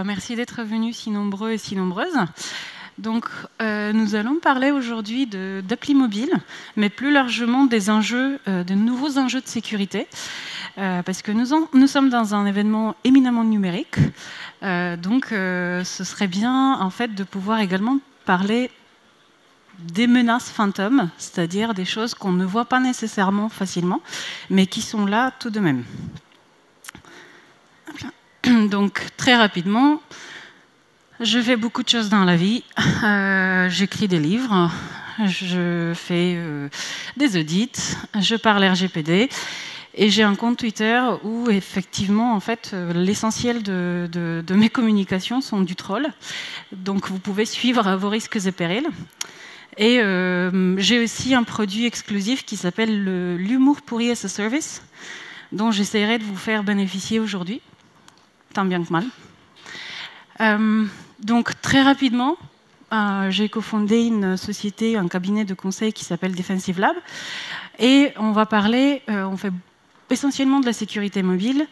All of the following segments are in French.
Merci d'être venus si nombreux et si nombreuses. Donc, nous allons parler aujourd'hui d'appli mobile, mais plus largement des enjeux, de nouveaux enjeux de sécurité, parce que nous sommes dans un événement éminemment numérique. Donc, ce serait bien en fait de pouvoir également parler des menaces fantômes, c'est-à-dire des choses qu'on ne voit pas nécessairement facilement, mais qui sont là tout de même. Donc, très rapidement, je fais beaucoup de choses dans la vie. J'écris des livres, je fais des audits, je parle RGPD, et j'ai un compte Twitter où, effectivement, en fait, l'essentiel de mes communications sont du troll. Donc, vous pouvez suivre à vos risques et périls. Et j'ai aussi un produit exclusif qui s'appelle l'humour pourri as a service, dont j'essaierai de vous faire bénéficier aujourd'hui, tant bien que mal. Donc, très rapidement, j'ai cofondé une société, un cabinet de conseil qui s'appelle Defensive Lab. Et on va parler, on fait essentiellement de la sécurité mobile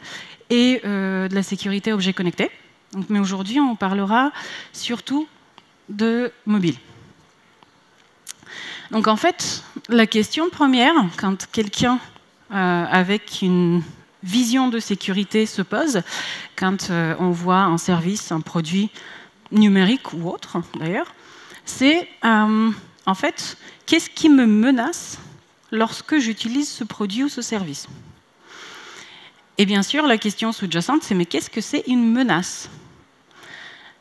et de la sécurité objet connecté. Donc, mais aujourd'hui, on parlera surtout de mobile. Donc, en fait, la question première, quand quelqu'un avec une vision de sécurité se pose, quand on voit un service, un produit numérique ou autre d'ailleurs, c'est en fait, qu'est-ce qui me menace lorsque j'utilise ce produit ou ce service? Et bien sûr, la question sous-jacente, c'est mais qu'est-ce que c'est une menace?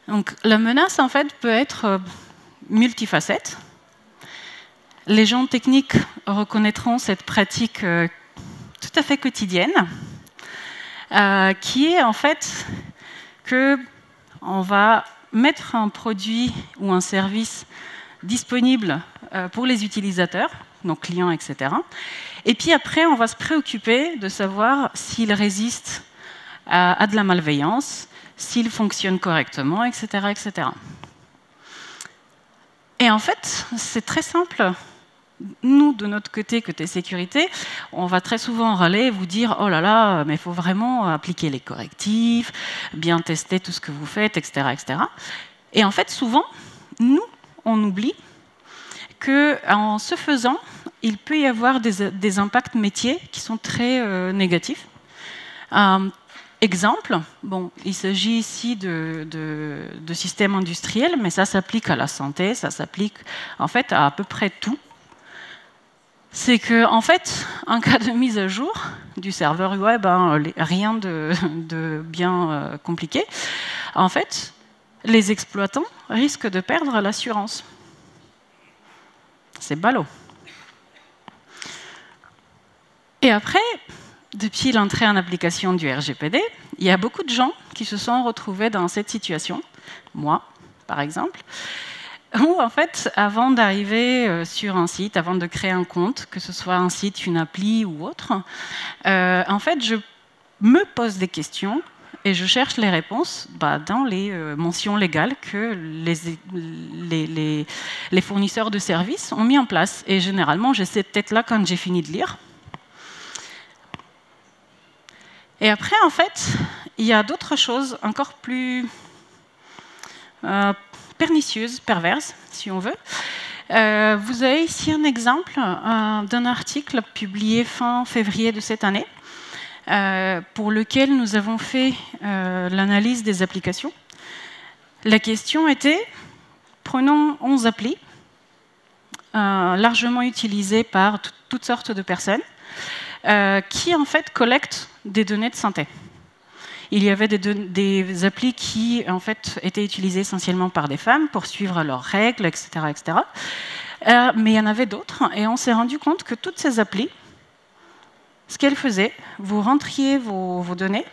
Donc la menace, en fait, peut être multifacette. Les gens techniques reconnaîtront cette pratique tout à fait quotidienne, qui est en fait qu'on va mettre un produit ou un service disponible pour les utilisateurs, donc clients, etc. Et puis après, on va se préoccuper de savoir s'il résiste à de la malveillance, s'il fonctionne correctement, etc., etc. Et en fait, c'est très simple. Nous, de notre côté sécurité, on va très souvent râler et vous dire « Oh là là, mais il faut vraiment appliquer les correctifs, bien tester tout ce que vous faites, etc. etc. » Et en fait, souvent, nous, on oublie qu'en ce faisant, il peut y avoir des impacts métiers qui sont très négatifs. Exemple, bon, il s'agit ici de systèmes industriels, mais ça s'applique à la santé, ça s'applique en fait à peu près tout. C'est qu'en en fait, en cas de mise à jour du serveur web, rien de bien compliqué, en fait, les exploitants risquent de perdre l'assurance. C'est ballot. Et après, depuis l'entrée en application du RGPD, il y a beaucoup de gens qui se sont retrouvés dans cette situation, moi, par exemple, où, en fait, avant d'arriver sur un site, avant de créer un compte, que ce soit un site, une appli ou autre, en fait, je me pose des questions et je cherche les réponses dans les mentions légales que les fournisseurs de services ont mis en place. Et généralement, j'ai cette tête-là quand j'ai fini de lire. Et après, en fait, il y a d'autres choses encore plus pernicieuses, perverses, si on veut. Vous avez ici un exemple d'un article publié fin février de cette année, pour lequel nous avons fait l'analyse des applications. La question était, prenons 11 applis, largement utilisées par toutes sortes de personnes, qui en fait collectent des données de santé. Il y avait des applis qui en fait étaient utilisées essentiellement par des femmes pour suivre leurs règles, etc. etc. Mais il y en avait d'autres, et on s'est rendu compte que toutes ces applis, ce qu'elles faisaient, vous rentriez vos données,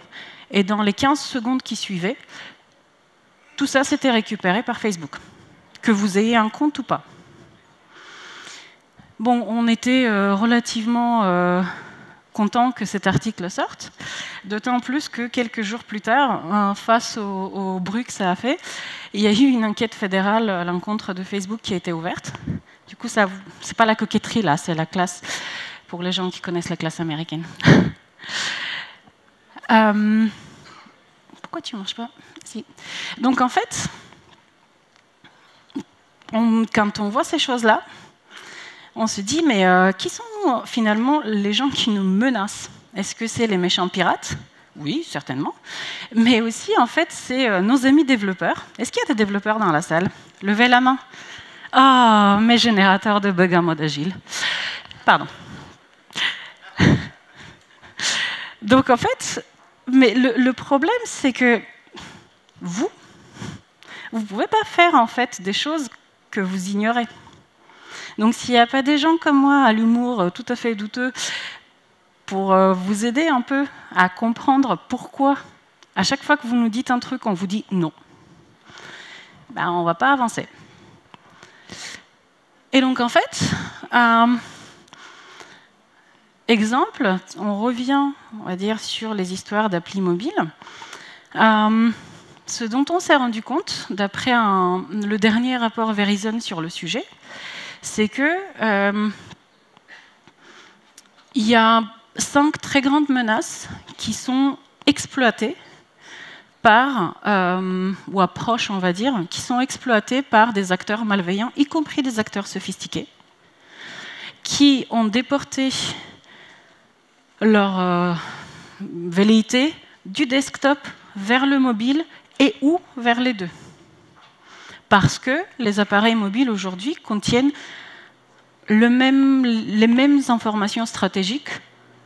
et dans les 15 secondes qui suivaient, tout ça s'était récupéré par Facebook, que vous ayez un compte ou pas. Bon, on était relativement content que cet article sorte, d'autant plus que quelques jours plus tard, face au bruit que ça a fait, il y a eu une enquête fédérale à l'encontre de Facebook qui a été ouverte. Du coup, c'est pas la coquetterie là, c'est la classe, pour les gens qui connaissent la classe américaine. Pourquoi tu ne marches pas? Si. Donc en fait, quand on voit ces choses-là, on se dit, mais qui sont finalement les gens qui nous menacent? Est-ce que c'est les méchants pirates? Oui, certainement. Mais aussi, en fait, c'est nos amis développeurs. Est-ce qu'il y a des développeurs dans la salle? Levez la main. Ah, mes générateurs de bugs en mode agile. Pardon. Donc, en fait, mais le problème, c'est que vous ne pouvez pas faire, en fait, des choses que vous ignorez. Donc, s'il n'y a pas des gens comme moi, à l'humour tout à fait douteux, pour vous aider un peu à comprendre pourquoi, à chaque fois que vous nous dites un truc, on vous dit non, ben, on ne va pas avancer. Et donc, en fait, exemple, on revient, on va dire, sur les histoires d'applis mobiles. Ce dont on s'est rendu compte, d'après le dernier rapport Verizon sur le sujet, c'est que il y a 5 très grandes menaces qui sont exploitées par, ou approches, on va dire, qui sont exploitées par des acteurs malveillants, y compris des acteurs sophistiqués, qui ont déporté leur velléité du desktop vers le mobile et ou vers les deux. Parce que les appareils mobiles aujourd'hui contiennent les mêmes informations stratégiques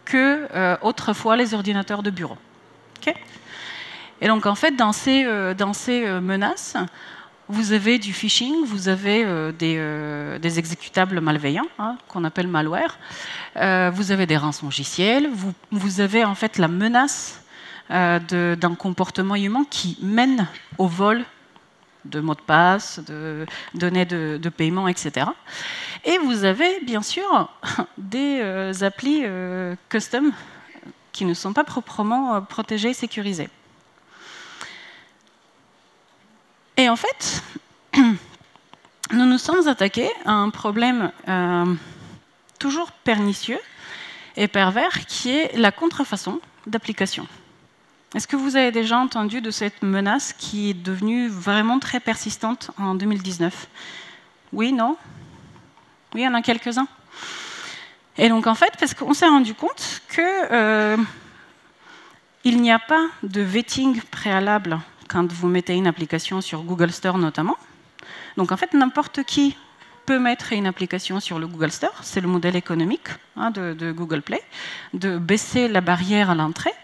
que autrefois les ordinateurs de bureau. Okay. Et donc en fait, dans ces menaces, vous avez du phishing, vous avez des exécutables malveillants, hein, qu'on appelle malware, vous avez des rançongiciels, vous avez en fait la menace d'un comportement humain qui mène au vol de mots de passe, de données de paiement, etc. Et vous avez bien sûr des applis custom qui ne sont pas proprement protégées et sécurisées. Et en fait, nous nous sommes attaqués à un problème toujours pernicieux et pervers qui est la contrefaçon d'applications. Est-ce que vous avez déjà entendu de cette menace qui est devenue vraiment très persistante en 2019? Oui, non? Oui, il y en a quelques-uns. Et donc en fait, parce qu'on s'est rendu compte que il n'y a pas de vetting préalable quand vous mettez une application sur Google Store notamment. Donc en fait, n'importe qui peut mettre une application sur le Google Store. C'est le modèle économique de Google Play, de baisser la barrière à l'entrée.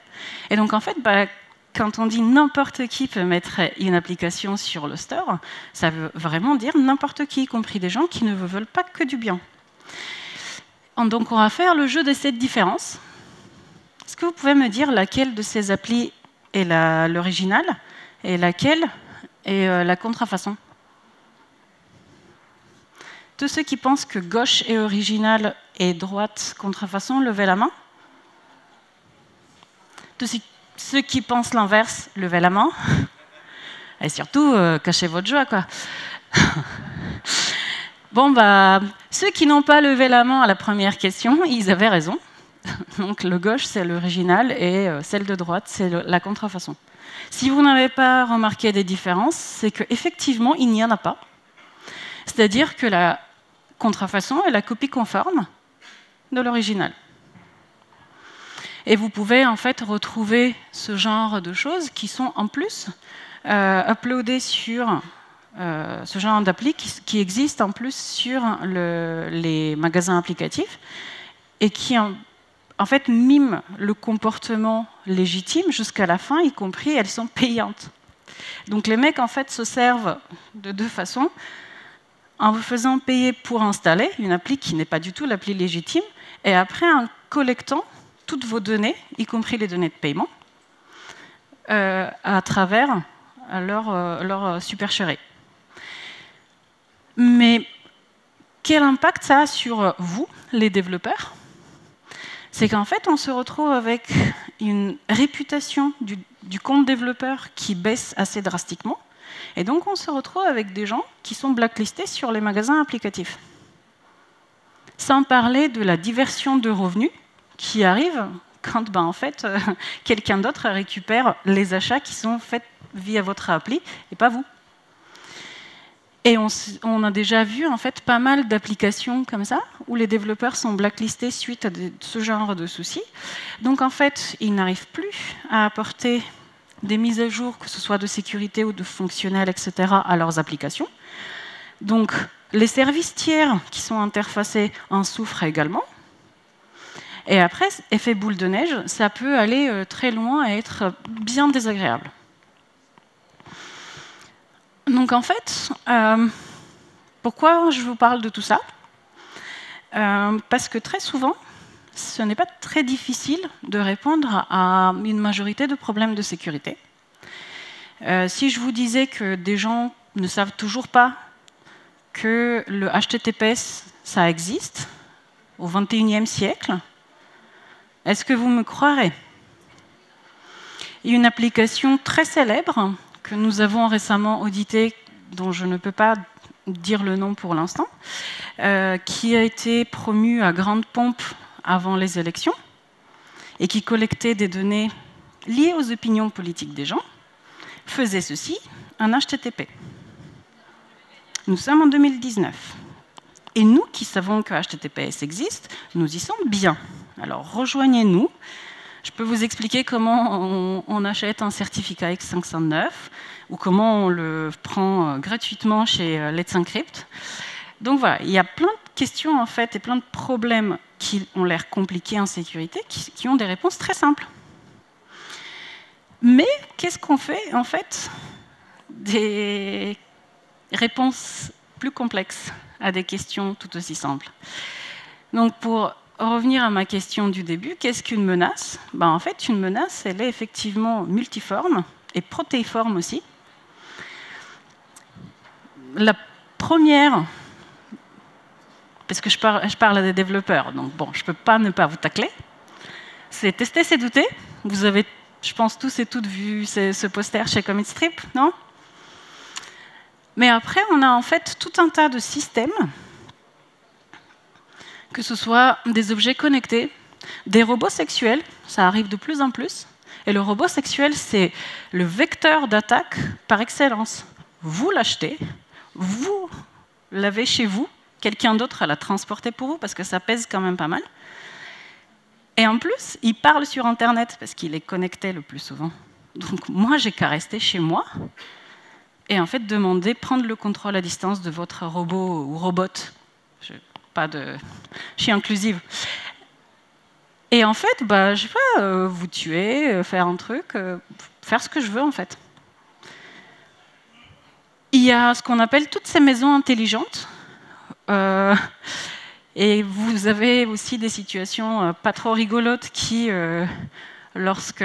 Et donc, en fait, quand on dit n'importe qui peut mettre une application sur le store, ça veut vraiment dire n'importe qui, y compris des gens qui ne veulent pas que du bien. Donc, on va faire le jeu de cette différence. Est-ce que vous pouvez me dire laquelle de ces applis est l'original et laquelle est la contrefaçon? Tous ceux qui pensent que gauche est original et droite contrefaçon, levez la main. Tous ceux qui pensent l'inverse, levez la main. Et surtout, cachez votre joie, quoi. Bon, ceux qui n'ont pas levé la main à la première question, ils avaient raison. Donc, le gauche, c'est l'original, et celle de droite, c'est la contrefaçon. Si vous n'avez pas remarqué des différences, c'est qu'effectivement, il n'y en a pas. C'est-à-dire que la contrefaçon est la copie conforme de l'original. Et vous pouvez en fait retrouver ce genre de choses qui sont en plus uploadées sur ce genre d'appli qui existe en plus sur les magasins applicatifs et qui en fait miment le comportement légitime jusqu'à la fin, y compris elles sont payantes. Donc les mecs en fait se servent de deux façons, en vous faisant payer pour installer une appli qui n'est pas du tout l'appli légitime, et après en collectant toutes vos données, y compris les données de paiement, à travers leur supercherie. Mais quel impact ça a sur vous, les développeurs? C'est qu'en fait, on se retrouve avec une réputation du compte développeur qui baisse assez drastiquement, et donc on se retrouve avec des gens qui sont blacklistés sur les magasins applicatifs. Sans parler de la diversion de revenus qui arrive quand en fait, quelqu'un d'autre récupère les achats qui sont faits via votre appli et pas vous. Et on a déjà vu en fait pas mal d'applications comme ça, où les développeurs sont blacklistés suite à ce genre de soucis. Donc en fait, ils n'arrivent plus à apporter des mises à jour, que ce soit de sécurité ou de fonctionnel, etc., à leurs applications. Donc les services tiers qui sont interfacés en souffrent également. Et après, effet boule de neige, ça peut aller très loin et être bien désagréable. Donc en fait, pourquoi je vous parle de tout ça? Parce que très souvent, ce n'est pas très difficile de répondre à une majorité de problèmes de sécurité. Si je vous disais que des gens ne savent toujours pas que le HTTPS, ça existe au XXIe siècle, est-ce que vous me croirez? Il y a une application très célèbre que nous avons récemment auditée, dont je ne peux pas dire le nom pour l'instant, qui a été promue à grande pompe avant les élections et qui collectait des données liées aux opinions politiques des gens, faisait ceci, un HTTP. Nous sommes en 2019. Et nous qui savons que HTTPS existe, nous y sommes bien. Alors rejoignez-nous. Je peux vous expliquer comment on achète un certificat X509 ou comment on le prend gratuitement chez Let's Encrypt. Donc voilà, il y a plein de questions en fait et plein de problèmes qui ont l'air compliqués en sécurité qui ont des réponses très simples. Mais qu'est-ce qu'on fait en fait des réponses plus complexes à des questions tout aussi simples? Donc pour revenir à ma question du début, qu'est-ce qu'une menace? En fait, une menace, elle est effectivement multiforme et protéiforme aussi. La première, parce que je parle à des développeurs, donc bon, je ne peux pas ne pas vous tacler, c'est tester, c'est douter. Vous avez, je pense, tous et toutes vu ce poster chez Commit Strip, non? Mais après, on a en fait tout un tas de systèmes, que ce soit des objets connectés, des robots sexuels, ça arrive de plus en plus. Et le robot sexuel, c'est le vecteur d'attaque par excellence. Vous l'achetez, vous l'avez chez vous, quelqu'un d'autre l'a transporté pour vous, parce que ça pèse quand même pas mal. Et en plus, il parle sur Internet, parce qu'il est connecté le plus souvent. Donc moi, j'ai qu'à rester chez moi, et en fait demander, prendre le contrôle à distance de votre robot ou robot. Je suis inclusive. Et en fait, je sais pas, vous tuer, faire un truc, faire ce que je veux en fait. Il y a ce qu'on appelle toutes ces maisons intelligentes. Et vous avez aussi des situations pas trop rigolotes qui, lorsque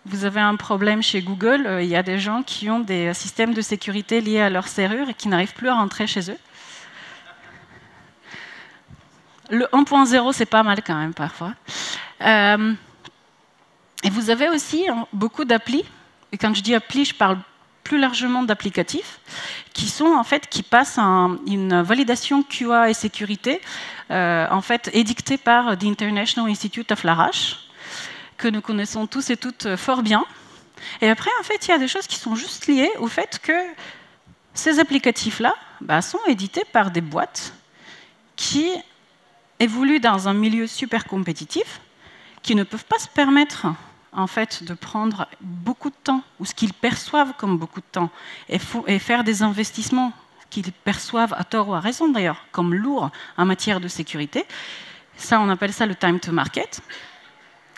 vous avez un problème chez Google, il y a des gens qui ont des systèmes de sécurité liés à leur serrure et qui n'arrivent plus à rentrer chez eux. Le 1.0, c'est pas mal quand même parfois. Et vous avez aussi beaucoup d'applis. Et quand je dis applis, je parle plus largement d'applicatifs qui sont en fait qui passent une validation QA et sécurité en fait édictée par the International Institute of l'Arrache, que nous connaissons tous et toutes fort bien. Et après, en fait, il y a des choses qui sont juste liées au fait que ces applicatifs-là sont édités par des boîtes qui évoluent dans un milieu super compétitif, qui ne peuvent pas se permettre en fait, de prendre beaucoup de temps, ou ce qu'ils perçoivent comme beaucoup de temps, et faire des investissements qu'ils perçoivent à tort ou à raison d'ailleurs, comme lourds en matière de sécurité. Ça, on appelle ça le time to market.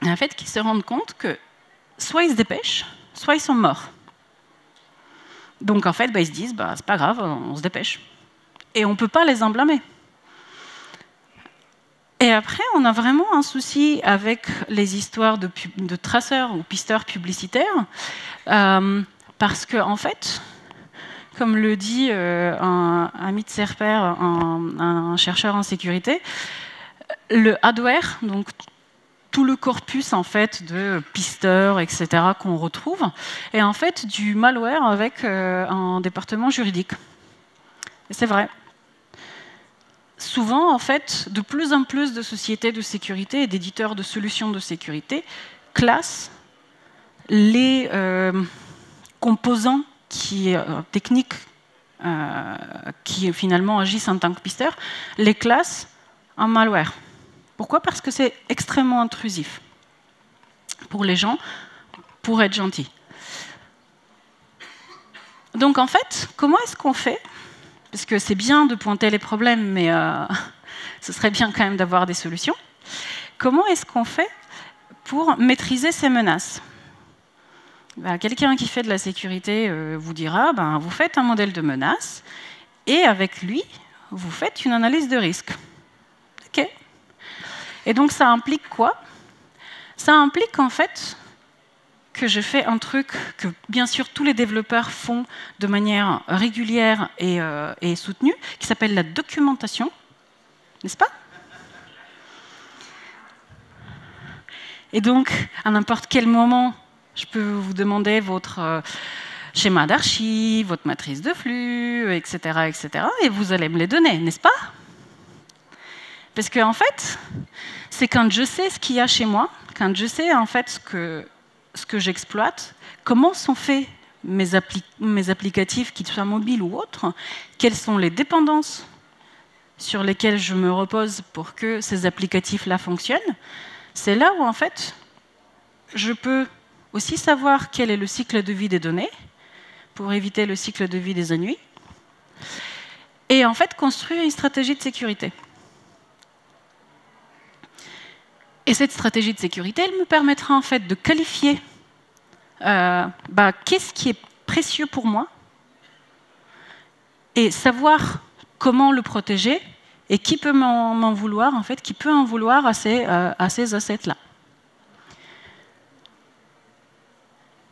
Et en fait, qu'ils se rendent compte que soit ils se dépêchent, soit ils sont morts. Donc en fait, ils se disent, c'est pas grave, on se dépêche. Et on ne peut pas les en blâmer. Et après, on a vraiment un souci avec les histoires de traceurs ou pisteurs publicitaires, parce que, en fait, comme le dit Amit Serper, un chercheur en sécurité, le hardware, donc tout le corpus en fait de pisteurs, etc., qu'on retrouve, est en fait du malware avec un département juridique. Et c'est vrai. souvent, en fait, de plus en plus de sociétés de sécurité et d'éditeurs de solutions de sécurité classent les composants techniques qui finalement agissent en tant que pisteurs, les classent en malware. Pourquoi? Parce que c'est extrêmement intrusif pour les gens, pour être gentil. Donc en fait, comment est-ce qu'on fait? Parce que c'est bien de pointer les problèmes, mais ce serait bien quand même d'avoir des solutions. Comment est-ce qu'on fait pour maîtriser ces menaces? Quelqu'un qui fait de la sécurité vous dira, vous faites un modèle de menace, et avec lui, vous faites une analyse de risque. OK. Et donc ça implique quoi? Ça implique en fait que je fais un truc que bien sûr tous les développeurs font de manière régulière et soutenue, qui s'appelle la documentation, n'est-ce pas? Et donc, à n'importe quel moment, je peux vous demander votre schéma d'archives, votre matrice de flux, etc., etc., et vous allez me les donner, n'est-ce pas? Parce que en fait, c'est quand je sais ce qu'il y a chez moi, quand je sais en fait ce que j'exploite, comment sont faits mes applicatifs, qu'ils soient mobiles ou autres, quelles sont les dépendances sur lesquelles je me repose pour que ces applicatifs-là fonctionnent, c'est là où en fait, je peux aussi savoir quel est le cycle de vie des données, pour éviter le cycle de vie des ennuis, et en fait construire une stratégie de sécurité. Et cette stratégie de sécurité, elle me permettra en fait de qualifier qu'est-ce qui est précieux pour moi et savoir comment le protéger et qui peut m'en vouloir, en fait, qui peut en vouloir à ces assets-là.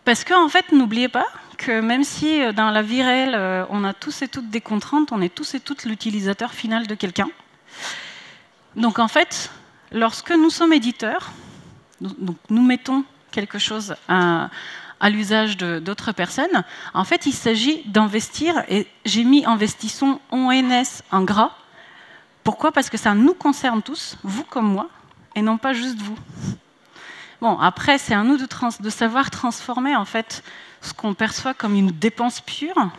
Parce qu'en fait, n'oubliez pas que même si dans la vie réelle, on a tous et toutes des contraintes, on est tous et toutes l'utilisateur final de quelqu'un. Donc en fait, lorsque nous sommes éditeurs, donc nous mettons quelque chose à l'usage d'autres personnes, en fait, il s'agit d'investir, et j'ai mis investissons ONS en gras. Pourquoi? Parce que ça nous concerne tous, vous comme moi, et non pas juste vous. Bon, après, c'est à nous de savoir transformer en fait ce qu'on perçoit comme une dépense pure,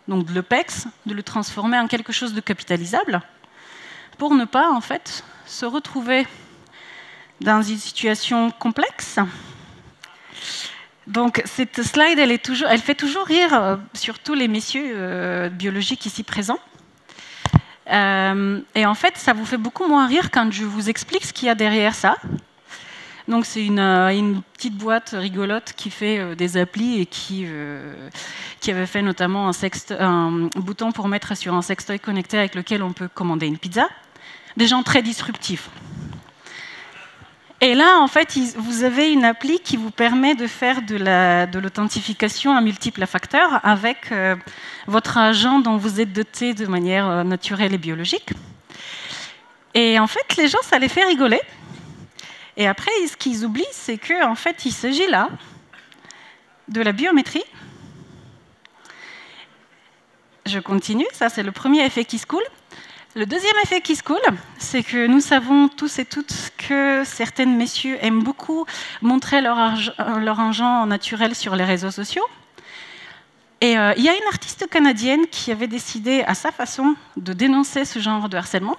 donc de l'OPEX, de le transformer en quelque chose de capitalisable, pour ne pas en fait se retrouver dans une situation complexe. Donc cette slide, elle fait toujours rire, surtout les messieurs biologiques ici présents. Et en fait, ça vous fait beaucoup moins rire quand je vous explique ce qu'il y a derrière ça. Donc c'est une petite boîte rigolote qui fait des applis et qui avait fait notamment un bouton pour mettre sur un sextoy connecté avec lequel on peut commander une pizza. Des gens très disruptifs. Et là, en fait, vous avez une appli qui vous permet de faire de l'authentification à multiples facteurs avec votre agent dont vous êtes doté de manière naturelle et biologique. Et en fait, les gens, ça les fait rigoler. Et après, ce qu'ils oublient, c'est qu'en fait, il s'agit là de la biométrie. Je continue, ça c'est le premier effet qui se coule. Le deuxième effet qui se coule, c'est que nous savons tous et toutes que certaines messieurs aiment beaucoup montrer leur argent naturel sur les réseaux sociaux. Et il y a une artiste canadienne qui avait décidé à sa façon de dénoncer ce genre de harcèlement.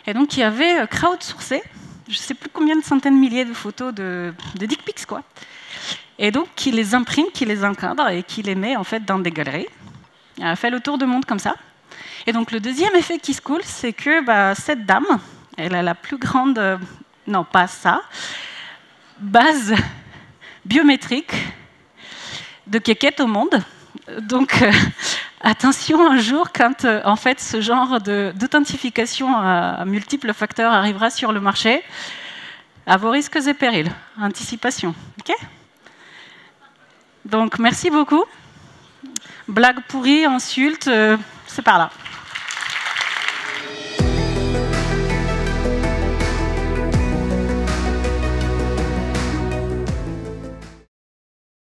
Et donc qui avait crowdsourcé, je ne sais plus combien de centaines de milliers de photos de dick pics, quoi. Et donc qui les imprime, qui les encadre et qui les met en fait dans des galeries. Elle a fait le tour du monde comme ça. Et donc le deuxième effet qui se coule, c'est que cette dame, elle a la plus grande, non pas ça, base biométrique de quéquette au monde. Donc attention un jour quand en fait ce genre d'authentification à multiples facteurs arrivera sur le marché, à vos risques et périls. Anticipation. Okay? Donc merci beaucoup. Blague pourrie, insulte, c'est par là.